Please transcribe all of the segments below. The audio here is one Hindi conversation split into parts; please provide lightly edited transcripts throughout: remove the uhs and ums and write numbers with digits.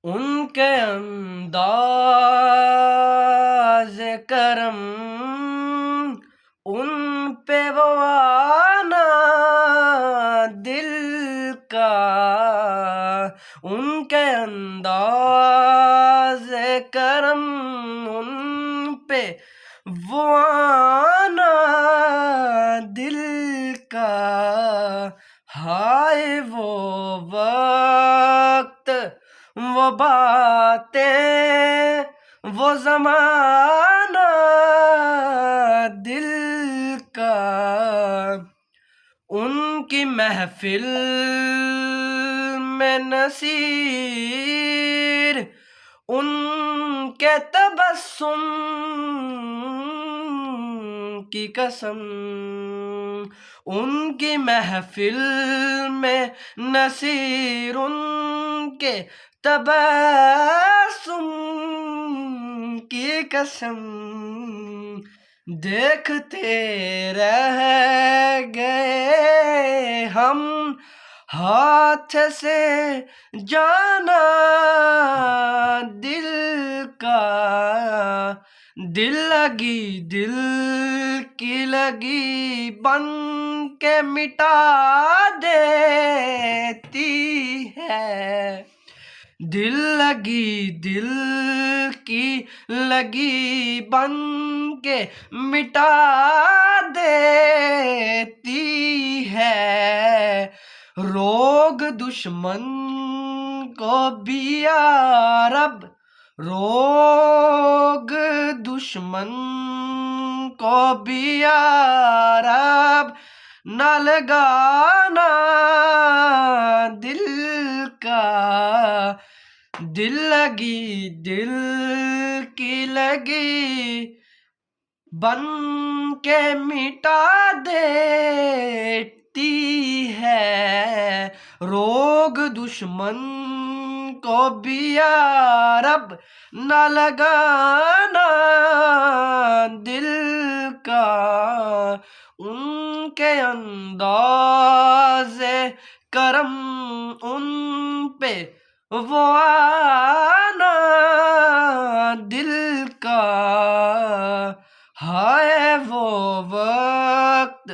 उनके अंदाज़ करम, उन पे वो आना दिल का, उनके अंदाज़ करम, उन पे वो आना दिल का। हाय वो वक्त, वो बातें, वो ज़माना दिल का। उनकी महफ़िल में नसीर, उनके तबस्सुम की कसम। उनकी महफ़िल में नसीर, उनके तबस्सुम की कसम। देखते रह गए हम, हाथ से जाना दिल का। दिल लगी, दिल की लगी बन के मिटा देती है। दिल लगी, दिल की लगी बन के मिटा देती है। रोग दुश्मन को भी यारब, रोग दुश्मन को भी यारब न लगाना दिल का। दिल लगी, दिल की लगी बन के मिटा देती है। रोग दुश्मन को भी यारब न लगाना दिल का। उनके अंदाज़े करम, उन पे वो आना दिल का। हाय वो वक्त,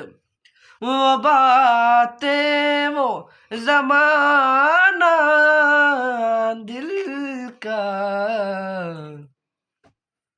वो बातें, वो ज़माना दिल का।